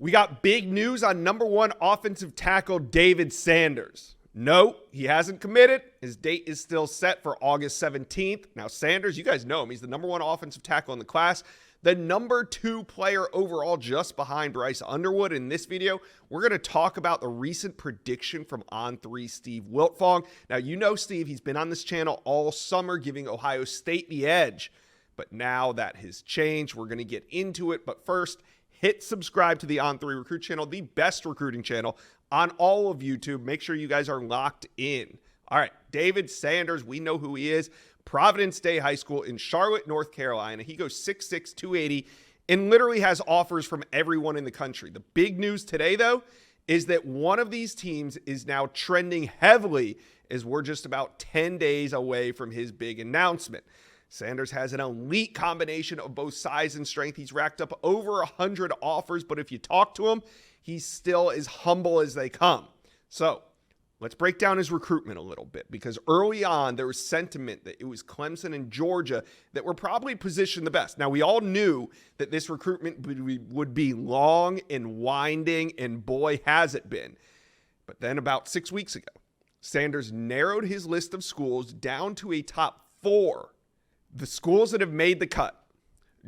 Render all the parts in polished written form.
We got big news on #1 offensive tackle David Sanders. No, he hasn't committed. His date is still set for August 17th. Now, Sanders, you guys know him. He's the #1 offensive tackle in the class. The #2 player overall, just behind Bryce Underwood. In this video, we're going to talk about the recent prediction from On3 Steve Wiltfong. Now, you know Steve, he's been on this channel all summer giving Ohio State the edge. But now that has changed. We're going to get into it. But first, hit subscribe to the On3 Recruit channel, the best recruiting channel on all of YouTube. Make sure you guys are locked in. All right, David Sanders, we know who he is. Providence Day High School in Charlotte, North Carolina. He goes 6'6", 280, and literally has offers from everyone in the country. The big news today, though, is that one of these teams is now trending heavily as we're just about 10 days away from his big announcement. Sanders has an elite combination of both size and strength. He's racked up over 100 offers, but if you talk to him, he's still as humble as they come. So let's break down his recruitment a little bit, because early on there was sentiment that it was Clemson and Georgia that were probably positioned the best. Now, we all knew that this recruitment would be long and winding, and boy, has it been. But then about 6 weeks ago, Sanders narrowed his list of schools down to a top 4. The schools that have made the cut: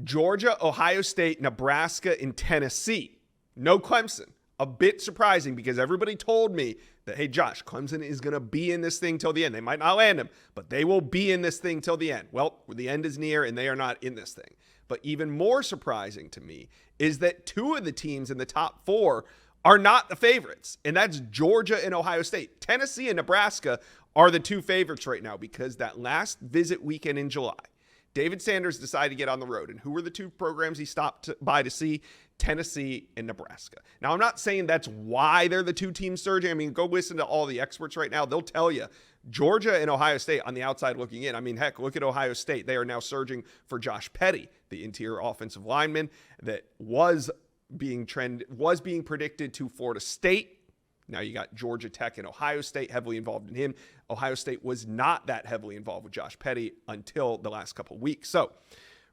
Georgia, Ohio State, Nebraska, and Tennessee. No Clemson. A bit surprising, because everybody told me that, hey, Josh, Clemson is going to be in this thing till the end. They might not land him, but they will be in this thing till the end. Well, the end is near, and they are not in this thing. But even more surprising to me is that 2 of the teams in the top 4 are not the favorites, and that's Georgia and Ohio State. Tennessee and Nebraska are the 2 favorites right now, because that last visit weekend in July, David Sanders decided to get on the road. And who were the 2 programs he stopped by to see? Tennessee and Nebraska. Now, I'm not saying that's why they're the 2 teams surging. I mean, go listen to all the experts right now. They'll tell you Georgia and Ohio State on the outside looking in. I mean, heck, look at Ohio State. They are now surging for Josh Petty, the interior offensive lineman that was being predicted to Florida State. Now you got Georgia Tech and Ohio State heavily involved in him. Ohio State was not that heavily involved with Josh Petty until the last couple of weeks. So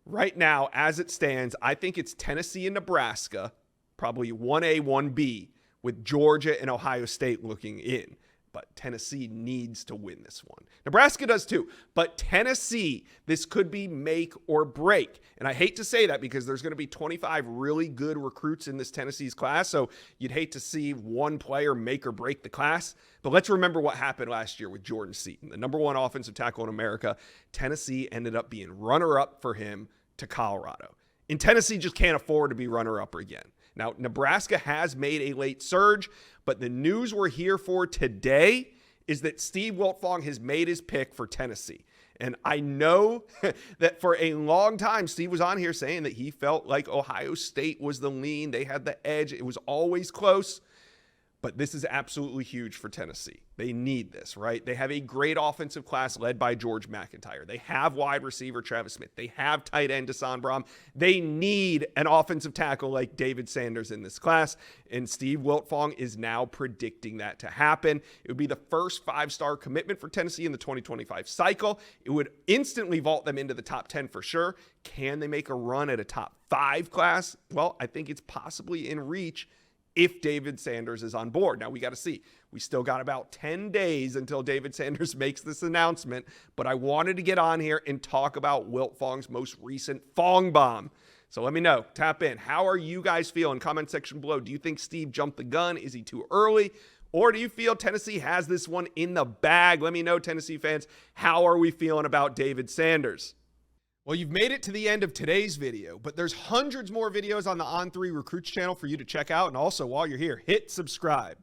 right now, as it stands, I think it's Tennessee and Nebraska, probably 1A, 1B, with Georgia and Ohio State looking in. But Tennessee needs to win this one. Nebraska does too. But Tennessee, this could be make or break. And I hate to say that, because there's going to be 25 really good recruits in this Tennessee's class. So you'd hate to see one player make or break the class. But let's remember what happened last year with Jordan Seaton, the #1 offensive tackle in America. Tennessee ended up being runner-up for him to Colorado. And Tennessee just can't afford to be runner-up again. Now, Nebraska has made a late surge, but the news we're here for today is that Steve Wiltfong has made his pick for Tennessee. And I know that for a long time, Steve was on here saying that he felt like Ohio State was the lean. They had the edge. It was always close. But this is absolutely huge for Tennessee. They need this, right? They have a great offensive class led by George McIntyre. They have wide receiver Travis Smith. They have tight end Deshaun Brom. They need an offensive tackle like David Sanders in this class, and Steve Wiltfong is now predicting that to happen. It would be the first 5-star commitment for Tennessee in the 2025 cycle. It would instantly vault them into the top 10 for sure. Can they make a run at a top 5 class? Well, I think it's possibly in reach if David Sanders is on board. Now, we got to see. We still got about 10 days until David Sanders makes this announcement, but I wanted to get on here and talk about Wiltfong's most recent Fong bomb. So let me know. Tap in. How are you guys feeling? Comment section below. Do you think Steve jumped the gun? Is he too early? Or do you feel Tennessee has this one in the bag? Let me know, Tennessee fans. How are we feeling about David Sanders? Well, you've made it to the end of today's video, but there's hundreds more videos on the On3 Recruits channel for you to check out. And also, while you're here, hit subscribe.